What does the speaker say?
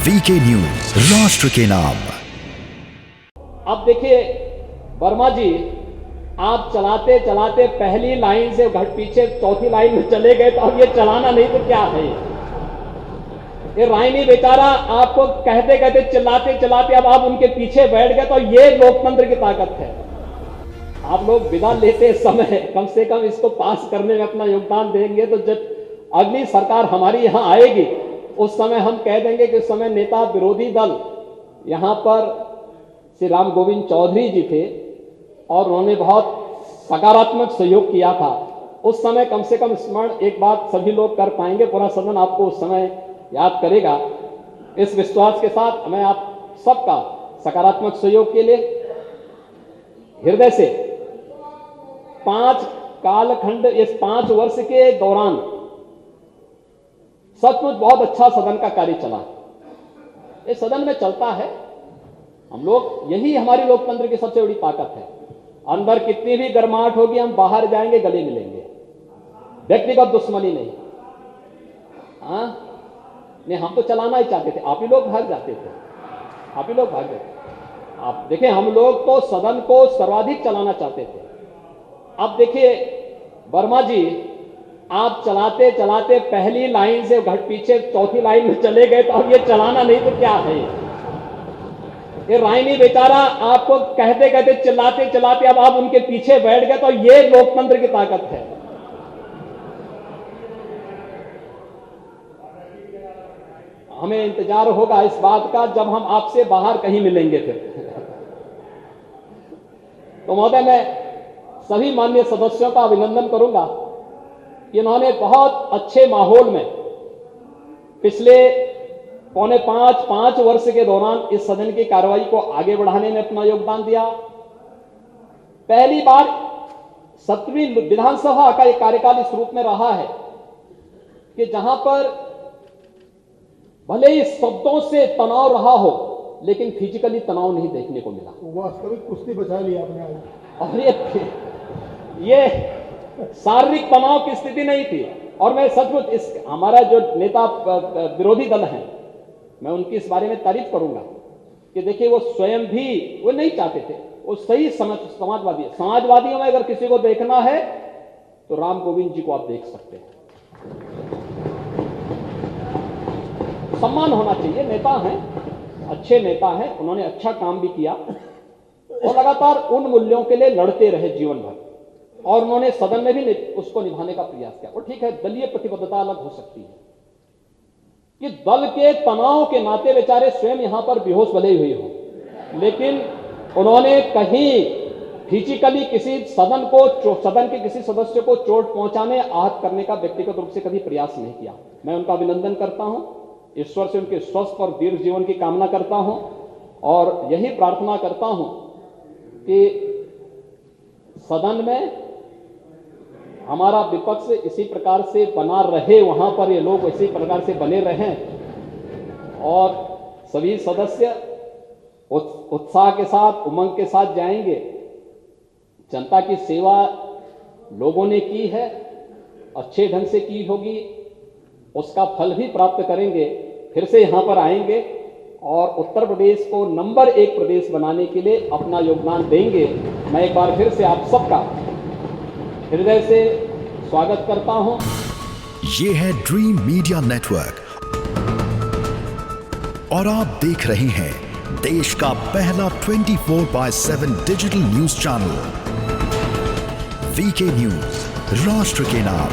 VK news, राष्ट्र के नाम। अब देखिए वर्मा जी, आप चलाते चलाते पहली लाइन से घट पीछे चौथी लाइन में चले गए, तो अब ये चलाना नहीं तो क्या है? ये रायनी बेचारा आपको कहते कहते चिल्लाते चिल्लाते अब आप उनके पीछे बैठ गए, तो ये लोकतंत्र की ताकत है। आप लोग विदा लेते समय कम से कम इसको पास करने में अपना योगदान देंगे, तो जब अगली सरकार हमारी यहां आएगी उस समय हम कह देंगे कि उस समय नेता विरोधी दल यहां पर श्री राम गोविंद चौधरी जी थे और उन्होंने बहुत सकारात्मक सहयोग किया था। उस समय कम से कम स्मरण एक बात सभी लोग कर पाएंगे, पूरा सदन आपको उस समय याद करेगा। इस विश्वास के साथ मैं आप सबका सकारात्मक सहयोग के लिए हृदय से 5 कालखंड, इस 5 वर्ष के दौरान सचमुच बहुत अच्छा सदन का कार्य चला। इस सदन में चलता है, हम लोग, यही हमारी लोकतंत्र की सबसे बड़ी ताकत है। अंदर कितनी भी गर्माहट होगी, हम बाहर जाएंगे गले मिलेंगे, व्यक्तिगत दुश्मनी नहीं। नहीं, हम तो चलाना ही चाहते थे, आप ही लोग भाग जाते थे, आप ही लोग भाग जाते। आप देखें, हम लोग तो सदन को सर्वाधिक चलाना चाहते थे। अब देखिए वर्मा जी, आप चलाते चलाते पहली लाइन से घट पीछे चौथी लाइन में चले गए, तो अब ये चलाना नहीं तो क्या है? ये रायनी बेचारा आपको कहते कहते चिल्लाते चिल्लाते अब आप उनके पीछे बैठ गए, तो ये लोकतंत्र की ताकत है। हमें इंतजार होगा इस बात का जब हम आपसे बाहर कहीं मिलेंगे फिर। तो महोदय, मैं सभी माननीय सदस्यों का अभिनंदन करूंगा कि इन्होंने बहुत अच्छे माहौल में पिछले पौने 5 वर्ष के दौरान इस सदन की कार्रवाई को आगे बढ़ाने में अपना योगदान दिया। पहली बार 7वीं विधानसभा का एक कार्यकाल इस रूप में रहा है कि जहां पर भले ही शब्दों से तनाव रहा हो, लेकिन फिजिकली तनाव नहीं देखने को मिला। वास्तविक कुश्ती बचा लिया आपने। और ये शारीरिक तनाव की स्थिति नहीं थी। और मैं सचमुच इस हमारा जो नेता विरोधी दल हैं, मैं उनकी इस बारे में तारीफ करूंगा कि देखिए वो स्वयं भी वो नहीं चाहते थे, वो सही समाजवादियों में अगर किसी को देखना है तो राम गोविंद जी को आप देख सकते हैं। सम्मान होना चाहिए, नेता हैं, अच्छे नेता हैं, उन्होंने अच्छा काम भी किया और लगातार उन मूल्यों के लिए लड़ते रहे जीवन भर, और उन्होंने सदन में भी उसको निभाने का प्रयास किया। और ठीक है, दलीय प्रतिबद्धता अलग हो सकती है कि दल के तनाव के नाते बेचारे स्वयं यहां पर बेहोश भले हुए हो, लेकिन उन्होंने कहीं फिजिकली किसी सदन के किसी सदस्य को चोट पहुंचाने, आहत करने का व्यक्तिगत रूप से कभी प्रयास नहीं किया। मैं उनका अभिनंदन करता हूं, ईश्वर से उनके स्वस्थ और दीर्घ जीवन की कामना करता हूं और यही प्रार्थना करता हूं कि सदन में हमारा विपक्ष इसी प्रकार से बना रहे, वहां पर ये लोग इसी प्रकार से बने रहें और सभी सदस्य उत्साह के साथ, उमंग के साथ जाएंगे। जनता की सेवा लोगों ने की है, अच्छे ढंग से की होगी, उसका फल भी प्राप्त करेंगे। फिर से यहां पर आएंगे और उत्तर प्रदेश को नंबर 1 प्रदेश बनाने के लिए अपना योगदान देंगे। मैं एक बार फिर से आप सबका हृदय से स्वागत करता हूं। ये है ड्रीम मीडिया नेटवर्क और आप देख रहे हैं देश का पहला 24/7 digital news channel VK news, राष्ट्र के नाम।